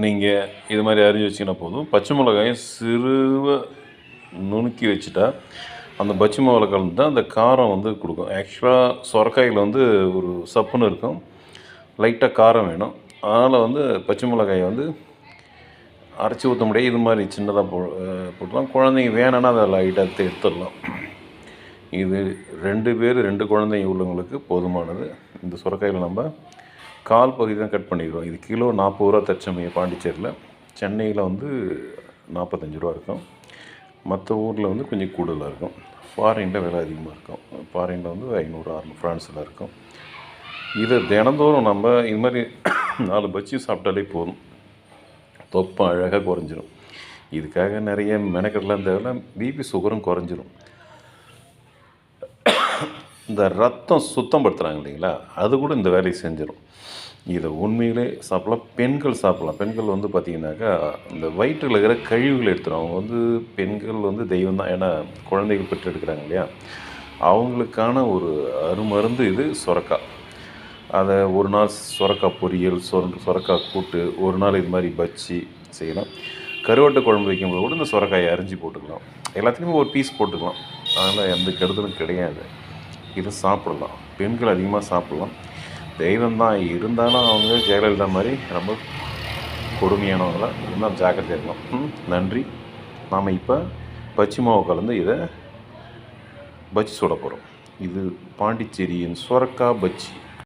நீங்கள் இது மாதிரி அரிஞ்சு வச்சிங்கன்னா போதும். பச்சை மிளகாயை சிறுவ நுணுக்கி வச்சுட்டா அந்த பச்சை மிளகா கலந்து தான் அந்த காரம் வந்து கொடுக்கும். ஆக்சுவலாக சொரக்காயில் வந்து ஒரு சப்புன்னு இருக்கும், லைட்டாக காரம் வேணும். அதனால் வந்து பச்சை மிளகாயை வந்து அரைச்சி ஊற்ற முடியாது, இது மாதிரி சின்னதாக போட்டுலாம். குழந்தைங்க வேணும்னா அதை லைட்டாக எடுத்துடலாம். இது 2 பேர் 2 குழந்தைங்க உள்ளவங்களுக்கு போதுமானது. இந்த சுரைக்காயில் நம்ம கால் பகுதி தான் கட் பண்ணிடுவோம். இது கிலோ 40 ரூபா தற்சமயம் பாண்டிச்சேரியில். சென்னையில் வந்து 45 ரூபா இருக்கும். மற்ற ஊரில் வந்து கொஞ்சம் கூடுதலாக இருக்கும். ஃபாரினில் விலை அதிகமாக இருக்கும். ஃபாரினில் வந்து 500 600 ஃப்ரான்ஸில் இருக்கும். இதை தினந்தோறும் நம்ம இது மாதிரி 4 பஜ்ஜி சாப்பிட்டாலே போதும், தொப்பை அழகாக குறைஞ்சிரும். இதுக்காக நிறைய மெனக்கெடலாம் தேவையில்ல, பிபி சுகரும் குறைஞ்சிரும். இந்த ரத்தம் சுத்தம் படுத்துகிறாங்க இல்லைங்களா, அது கூட இந்த வேலையை செஞ்சிடும். இதை உண்மையிலே சாப்பிட்லாம், பெண்கள் சாப்பிட்லாம். பெண்கள் வந்து பார்த்திங்கனாக்கா இந்த வயிற்றில் இருக்கிற கழிவுகள் எடுத்துடும். அவங்க வந்து பெண்கள் வந்து தெய்வம் தான், ஏன்னா குழந்தைகள் பெற்றெடுக்கிறாங்க இல்லையா, அவங்களுக்கான ஒரு அருமருந்து இது சுரக்காய். அதை ஒரு நாள் சுரக்காய் பொரியல், சுரக்காய் கூட்டு, ஒரு நாள் இது மாதிரி பஜ்ஜி செய்யலாம். கருவாட்டு குழம்பு வைக்கும்போது கூட இந்த சுரக்காயை அரிஞ்சு போட்டுக்கலாம். எல்லாத்துலேயுமே ஒரு பீஸ் போட்டுக்கலாம், அதனால் எந்த கெடுதலும் கிடையாது. இது சாப்பிடலாம், பெண்கள் அதிகமாக சாப்பிட்லாம். தெய்வம் தான் இருந்தாலும் அவங்க ஜெயலலிதா மாதிரி ரொம்ப கொடுமையானவங்களாம் இன்னும் ஜாக்கிரதையாக இருக்கலாம். நன்றி. நாம் இப்போ பச்சை மாவு கலந்து இதை பஜ்ஜி சுட போகிறோம். இது பாண்டிச்சேரியின் சுரக்காய் பஜ்ஜி.